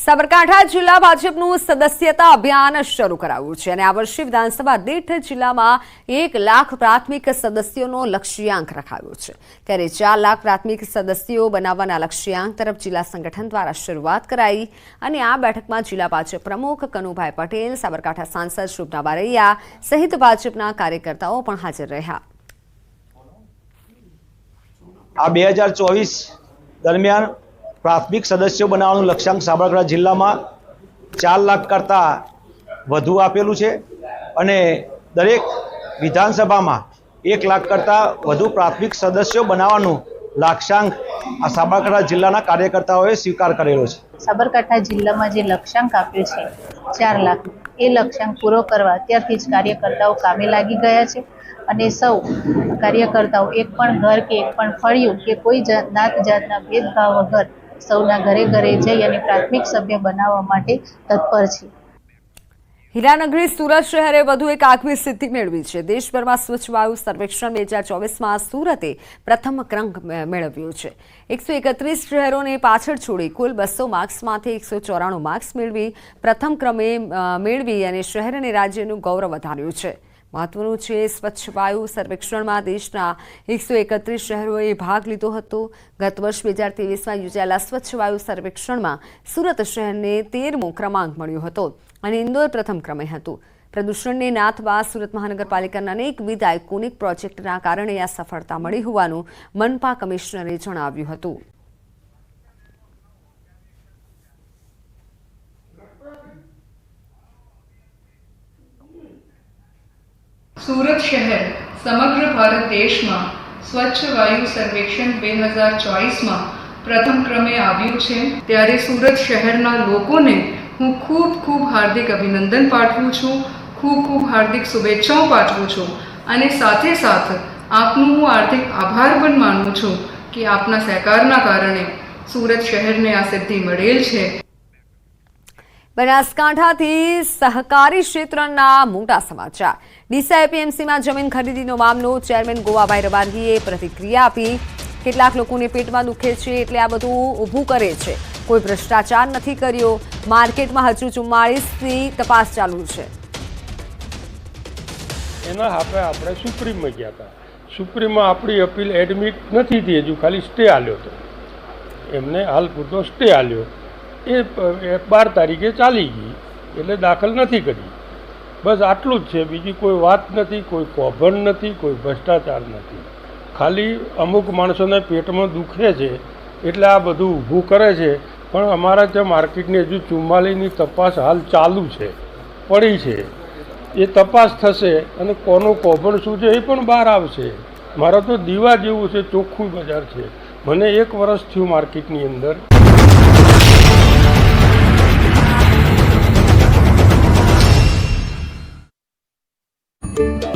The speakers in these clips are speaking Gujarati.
સાબરકાંઠા જિલ્લા ભાજપનું સદસ્યતા અભિયાન શરૂ કરાયું છે અને આ વર્ષે વિધાનસભા દીઠ જિલ્લામાં 1 લાખ પ્રાથમિક સદસ્યોનો લક્ષ્યાંક રખાયો છે। ત્યારે 4 લાખ પ્રાથમિક સદસ્યો બનાવવાના લક્ષ્યાંક તરફ જિલ્લા સંગઠન દ્વારા શરૂઆત કરાઈ અને આ બેઠકમાં જિલ્લા ભાજપ પ્રમુખ કનુભાઈ પટેલ, સાબરકાંઠા સાંસદ શુભના બારૈયા સહિત ભાજપના કાર્યકર્તાઓ પણ હાજર રહ્યા। આ 2024 દરમિયાન प्राथमिक सदस्यों बनावવાનું લક્ષ્યાંક સાબરકાંઠા જિલ્લામાં 4 લાખ કરતા વધુ આપેલું છે અને દરેક વિધાનસભામાં 1 લાખ કરતા વધુ પ્રાથમિક સદસ્યો બનાવવાનું લક્ષ્યાંક આ સાબરકાંઠા જિલ્લાના કાર્યકર્તાઓએ સ્વીકાર કરેલો છે। સાબરકાંઠા જિલ્લામાં જે લક્ષ્યાંક આપ્યો છે 4 લાખ, એ લક્ષ્યાંક પૂરો કરવા અત્યારથી જ કાર્યકર્તાઓ કામે લાગી ગયા છે અને સૌ કાર્યકર્તાઓ એક પણ ઘર કે એક પણ ફળિયું કે કોઈ નાત જાતના ભેદભાવ વગર સૌના ઘરે ઘરે જઈ અને પ્રાથમિક સભ્ય બનાવવા માટે તત્પર છે। હીરાનગરી સુરત શહેરે વધુ એક આગવી સિદ્ધિ મેળવી છે। દેશભરમાં સ્વચ્છ વાયુ સર્વેક્ષણ 2024માં સુરતે પ્રથમ ક્રમાંક મેળવ્યો છે। 131 શહેરોને પાછળ છોડી કુલ 200 માર્ક્સમાંથી 194 માર્ક્સ મેળવી પ્રથમ ક્રમે મેળવી અને શહેર અને રાજ્યનું ગૌરવ વધાર્યું છે। મહત્વનું છે, સ્વચ્છ વાયુ સર્વેક્ષણમાં દેશના 131 શહેરોએ ભાગ લીધો હતો। ગત વર્ષ 2023માં યોજાયેલા સ્વચ્છ વાયુ સર્વેક્ષણમાં સુરત શહેરને 13મો ક્રમાંક મળ્યો હતો અને ઇન્દોર પ્રથમ ક્રમે હતું। પ્રદૂષણને નાથવા સુરત મહાનગરપાલિકાના અનેકવિધ આઇકોનિક પ્રોજેક્ટના કારણે આ સફળતા મળી હોવાનું મનપા કમિશનરે જણાવ્યું હતું। सूरत शहर समग्र भारत देश में स्वच्छ वायु सर्वेक्षण 2024 में प्रथम क्रमे आव्યું છે। ત્યારે सूरत शहरना लोकोने હું ખૂબ ખૂબ હાર્દિક અભિનંદન પાઠવું છું, ખૂબ ખૂબ હાર્દિક શુભેચ્છાઓ પાઠવું છું અને સાથે સાથ આપનું હું હાર્દિક આભાર પણ માનું છું કે આપના સહકારના કારણે सूरत શહેરને આ સિદ્ધિ મળેલ છે। બનાસકાંઠાથી સહકારી ક્ષેત્રના મોટા સમાચાર। ડીસા એપીએમસીમાં જમીન ખરીદીનો મામલો, ચેરમેન ગોવાભાઈ રબારીએ પ્રતિક્રિયા આપી। કેટલાક લોકોને પેટમાં દુખે છે એટલે આ બધું ઊભું કરે છે, કોઈ ભ્રષ્ટાચાર નથી કર્યો। માર્કેટમાં હજુ 44ની તપાસ ચાલુ છે। એના આપણે સુપ્રીમમાં ગયા હતા। સુપ્રીમમાં આપણી અપીલ એડમિટ નથી થઈ, હજુ ખાલી સ્ટે આલ્યો હતો એમને, હાલ પૂરતો સ્ટે આલ્યો। એ 12 તારીખે ચાલી ગઈ એટલે દાખલ નથી કરી। બસ આટલું જ છે, બીજી કોઈ વાત નથી, કોઈ કૌભાંડ નથી, કોઈ ભ્રષ્ટાચાર નથી। ખાલી અમુક માણસોને પેટમાં દુખે છે એટલે આ બધું ઊભું કરે છે, પણ અમારા ત્યાં માર્કેટની હજુ 44ની તપાસ હાલ ચાલુ છે, પડી છે। એ તપાસ થશે અને કોનું કૌભાંડ શું છે એ પણ બહાર આવશે। મારા તો દીવા જેવું છે, ચોખ્ખું બજાર છે। મને 1 વર્ષ થયું માર્કેટની અંદર।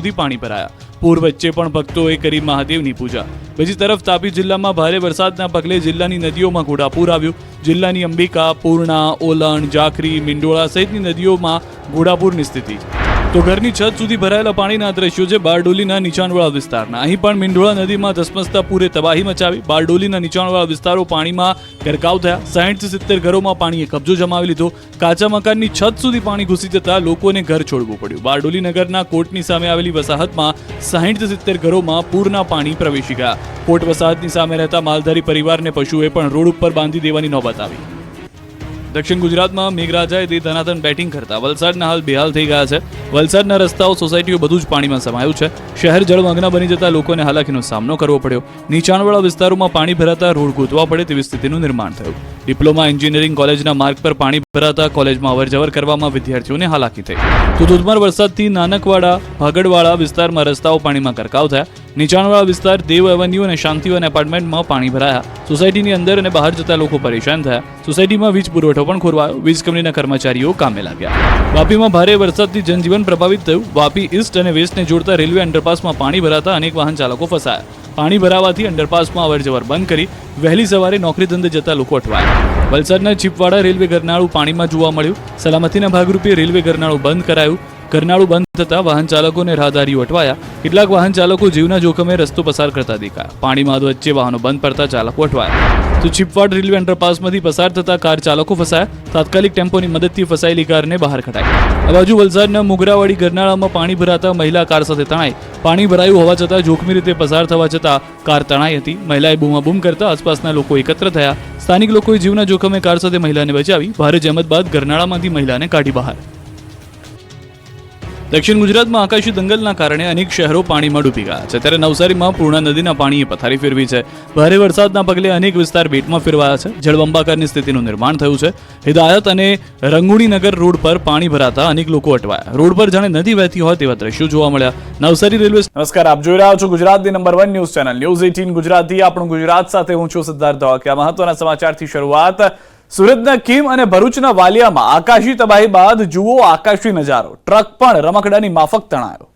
સુધી પાણી ભરાયા। પૂર વચ્ચે પણ ભક્તોએ કરી મહાદેવની પૂજા। બીજી તરફ તાપી જિલ્લામાં ભારે વરસાદના પગલે જિલ્લાની નદીઓમાં ઘોડાપૂર આવ્યું। જિલ્લાની અંબિકા, પૂર્ણા, ઓલણ, જાખરી, મિંડોળા સહિતની નદીઓમાં ઘોડાપૂરની સ્થિતિ। તો ઘરની છત સુધી ભરાયેલા પાણીના દ્રશ્યો છે બારડોલીના નીચાણવાળા વિસ્તારના। અહીં પણ મિંડોળા નદીમાં ધસમસતા પૂરે તબાહી મચાવી। બારડોલીના નીચાણવાળા વિસ્તારો પાણીમાં ગરકાવ થયા। 60-70 ઘરોમાં પાણીએ કબજો જમાવી લીધો। કાચા મકાનની છત સુધી પાણી ઘૂસી જતા લોકોને ઘર છોડવું પડ્યું। બારડોલી નગરના કોટની સામે આવેલી વસાહતમાં 60-70 ઘરોમાં પૂરના પાણી પ્રવેશી ગયા। કોટ વસાહતની સામે રહેતા માલધારી પરિવારને પશુએ પણ રોડ ઉપર બાંધી દેવાની નોબત આવી। દક્ષિણ ગુજરાતમાં મેઘરાજાએ દે ધનાધન બેટિંગ કરતા વલસાડના હાલ બેહાલ થઈ ગયા છે। વલસાડના રસ્તાઓ, સોસાયટીઓ બધું જ પાણીમાં સમાયું છે। શહેર જળમગ્ન બની જતા લોકોને હાલાકીનો સામનો કરવો પડ્યો। નીચાણવાળા વિસ્તારોમાં પાણી ભરાતા રોડ ગોતવા પડે તેવી સ્થિતિનું નિર્માણ થયું। ડિપ્લોમા એન્જિનિયરિંગ કોલેજના માર્ગ પર પાણી ભરાતા કોલેજમાં અવરજવર કરવામાં વિદ્યાર્થીઓને હાલાકી થઈ। તો ધોધમાર વરસાદથી નાનકવાડા, ભાગડવાળા વિસ્તારમાં રસ્તાઓ પાણીમાં ગરકાવ થયા। નીચાણવાળા વિસ્તાર, દેવ એવન્યુ અને શાંતિવન એપાર્ટમેન્ટમાં પાણી ભરાયા। સોસાયટીની અંદર અને બહાર જતા લોકો પરેશાન થયા। સોસાયટીમાં વીજ પુરવઠો પણ ખોરવાયો। વીજ કંપનીના કર્મચારીઓ કામે લાગ્યા। વાપીમાં ભારે વરસાદથી જનજીવન પ્રભાવિત થયું। વાપી ઈસ્ટ અને વેસ્ટને જોડતા રેલવે અંડરપાસમાં પાણી ભરાતા અનેક વાહન ચાલકો ફસાયા। પાણી ભરાવાથી અંડરપાસમાં અવરજવર બંધ કરી વહેલી સવારે નોકરી ધંધે જતા લોકો અટવાયા। વલસાડના ચીપવાડા રેલવે ગરનાળું પાણીમાં જોવા મળ્યું। સલામતીના ભાગરૂપે રેલવે ગરનાળું બંધ કરાયું। ગરનાળું બંધ થતાં વાહન ચાલકો અને રાહદારીઓ અટવાયા. કેટલાક વાહન ચાલકો જીવના જોખમે રસ્તો પસાર કરતા દેખાયા. પાણીમાં વચ્ચે વાહનો બંધ પડતા ચાલકો અટવાયા. તો ચીપવાડ રેલવે અંડરપાસમાંથી પસાર થતા કાર ચાલકો ફસાયા. તાત્કાલિક ટેમ્પોની મદદથી ફસાયેલી કારને બહાર કઢાઈ. આ બાજુ વલસાડના મુગરાવાડી ગરનાળામાં પાણી ભરાતા મહિલા કાર સાથે તણાઈ. પાણી ભરાયું હોવા છતાં જોખમી રીતે પસાર થવા છતાં કાર તણાઈ હતી. મહિલાએ બૂમાબૂમ કરતા આસપાસના લોકો એકત્ર થયા. સ્થાનિક લોકોએ જીવના જોખમે કાર સાથે મહિલાને બચાવી. ભારે જહેમત બાદ ગરનાળામાંથી મહિલાને કાઢી બહાર. દક્ષિણ ગુજરાતમાં આકાશી દંગલના કારણે અનેક શહેરો પાણીમાં ડૂબી ગયા છે. ત્યારે નવસારીમાં પૂર્ણા નદીના પાણીએ પથારી ફેરવી છે. ભારે વરસાદના પગલે અનેક વિસ્તાર બેટમાં ફેરવાયા છે. જળબંબાકારની સ્થિતિનું નિર્માણ થયું છે. હિદાયત અને રંગુણીનગર રોડ પર પાણી ભરાતા અનેક લોકો અટવાયા. રોડ પર જાણે નદી વહેતી હોય તેવા દ્રશ્યો જોવા મળ્યા. નવસારી રેલવે. નમસ્કાર, આપ જોઈ રહ્યા છો ગુજરાતની number 1 news channel news 18 Gujarati. આપણું ગુજરાત સાથે હું છું સિદ્ધાર્થ ધોળકિયા. મહત્વના સમાચારથી શરૂઆત. સુરતના કીમ અને ભરૂચના વાલિયામાં આકાશી તબાહી બાદ જુઓ આકાશી નજારો. ટ્રક પણ રમકડાની માફક તણાયો.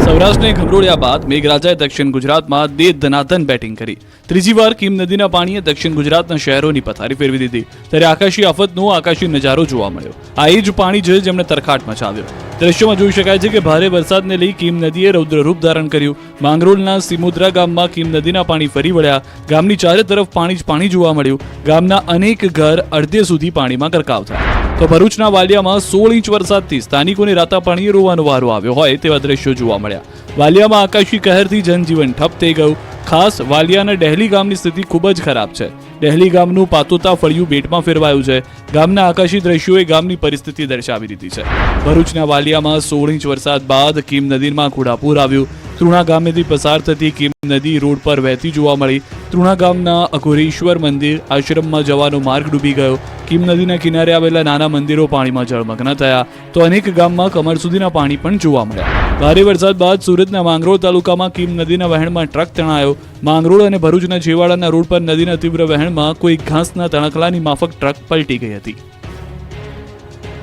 સૌરાષ્ટ્રને ગમરોળ્યા બાદ મેઘરાજાએ દક્ષિણ ગુજરાતમાં દે ધનાધન બેટિંગ કરી. ત્રીજી વાર કીમ નદીના પાણીએ દક્ષિણ ગુજરાતના શહેરોની પથારી ફેરવી દીધી. ત્યારે આકાશી આફતનો આકાશી નજારો જોવા મળ્યો. આ એ જ પાણી છે જેમણે તરખાટ મચાવ્યો. દ્રશ્યોમાં જોઈ શકાય છે કે ભારે વરસાદને લઈ કીમ નદીએ રૌદ્ર રૂપ ધારણ કર્યું. માંગરોળના સિમુદ્રા ગામમાં કીમ નદીના પાણી ફરી વળ્યા. ગામની ચારે તરફ પાણી જ પાણી જોવા મળ્યું. ગામના અનેક ઘર અડધે સુધી પાણીમાં ગરકાવ થયા. તો ભરૂચના વાલિયામાં 16 ઇંચ વરસાદથી સ્થાનિકોને રાતા પાણીએ રોવાનો વારો આવ્યો હોય તેવા દ્રશ્યો જોવા મળ્યા. વાલિયામાં આકાશી કહેરથી જનજીવન ઠપ થઈ ગયું. ખાસ વાલિયાના ડહેલી ગામની સ્થિતિ ખૂબ જ ખરાબ છે. ડહેલી ગામનું પાતોતા ફળિયું બેટમાં ફેરવાયું છે. ગામના આકાશી દ્રશ્યોએ ગામની પરિસ્થિતિ દર્શાવી દીધી છે. ભરૂચના વાલિયામાં 16 ઇંચ વરસાદ બાદ કીમ નદીમાં ઘોડાપૂર આવ્યું. તૃણા ગામેથી પસાર થતી કીમ નદી રોડ પર વહેતી જોવા મળી. તૃણા ગામના અઘોરેશ્વર મંદિર આશ્રમમાં જવાનો માર્ગ ડૂબી ગયો. કીમ નદીના કિનારે આવેલા નાના મંદિરો પાણીમાં જળમગ્ન થયા. તો અનેક ગામમાં કમર સુધીના પાણી પણ જોવા મળ્યા. ભારે વરસાદ બાદ સુરતના માંગરોળ તાલુકામાં કીમ નદીના વહેણમાં ટ્રક તણાયો. માંગરોળ અને ભરૂચના જેવાડાના રોડ પર નદીના તીવ્ર વહેણમાં કોઈ ઘાસના તણખલાની માફક ટ્રક પલટી ગઈ હતી.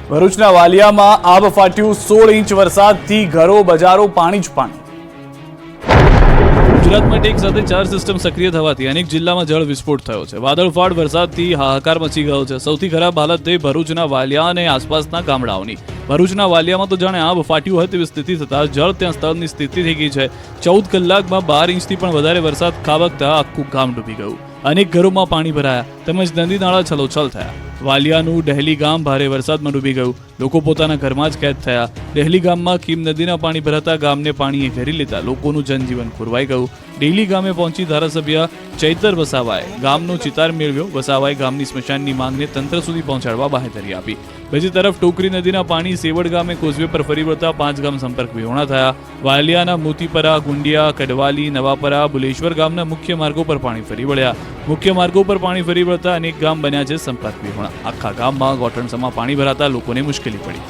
ભરૂચના વાલિયામાં આબ ફાટ્યું. 16 ઇંચ વરસાદથી ઘરો બજારો પાણી જ પાણી. ગુજરાતમાં એક સાથે 4 સિસ્ટમ સક્રિય થવાથી અનેક જિલ્લામાં જળ વિસ્ફોટ થયો છે. વાદળફાડ વરસાદથી હાહાકાર મચી ગયો છે. સૌથી ખરાબ હાલત થઈ ભરૂચના વાલિયા અને આસપાસના ગામડાઓની. ભરૂચના વાલિયામાં તો જાણે આબ ફાટ્યું હોય તેવી સ્થિતિ થતા જળ ત્યાં સ્થળની સ્થિતિ થઈ ગઈ છે. 14 કલાકમાં 12 ઇંચથી પણ વધારે વરસાદ ખાબકતા આખું ગામ ડૂબી ગયું. અનેક ઘરોમાં પાણી ભરાયા તેમજ નદી નાળા છલોછલ થયા. વાલિયાનું ડહેલી ગામ ભારે વરસાદમાં ડૂબી ગયું. લોકો પોતાના ઘરમાં જ કેદ થયા. ડહેલી ગામમાં કીમ નદીના પાણી ભરાતા ગામને પાણીએ ઘેરી લેતા લોકોનું જનજીવન ખોરવાઈ ગયું. ડેલી ગામે પહોંચી ધારાસભ્ય ચૈતર વસાવાએ ગામનો ચિતાર મેળવ્યો. વસાવાએ ગામની સ્મશાનની માંગને તંત્ર સુધી પહોંચાડવા બાહેધરી આપી. બીજી તરફ ટોકરી નદીના પાણી સેવડ ગામે કોઝવે પર ફરી વળતા 5 ગામ સંપર્ક વિહોણા થયા. વાલિયાના મોતીપરા, ગુંડિયા, કડવાલી, નવાપરા, બુલેશ્વર ગામના મુખ્ય માર્ગો પર પાણી ફરી વળ્યા. મુખ્ય માર્ગો પર પાણી ફરી વળતા અનેક ગામ બન્યા છે સંપર્ક વિહોણા. આખા ગામમાં ગોઠણસમાં પાણી ભરાતા લોકોને મુશ્કેલી પડી.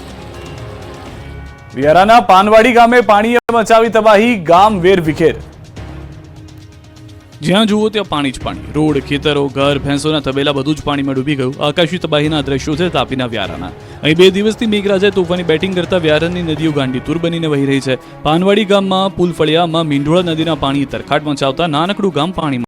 વિયારાના પાનવાડી ગામે પાણીએ મચાવી તબાહી. ગામ વેર વિખેર. જ્યાં જુઓ ત્યાં પાણી જ પાણી. રોડ, ખેતરો, ઘર, ભેંસોના તબેલા બધું જ પાણીમાં ડૂબી ગયું. આકાશી તબાહીના દ્રશ્યો છે તાપીના વ્યારાના. અહીં 2 દિવસથી મેઘરાજાએ તોફાની બેટિંગ કરતા વ્યારાની નદીઓ ગાંડીતુર બનીને વહી રહી છે. પાનવાડી ગામમાં પુલફળિયામાં મીંઢોળા નદીના પાણીએ તરખાટ મચાવતા નાનકડું ગામ પાણીમાં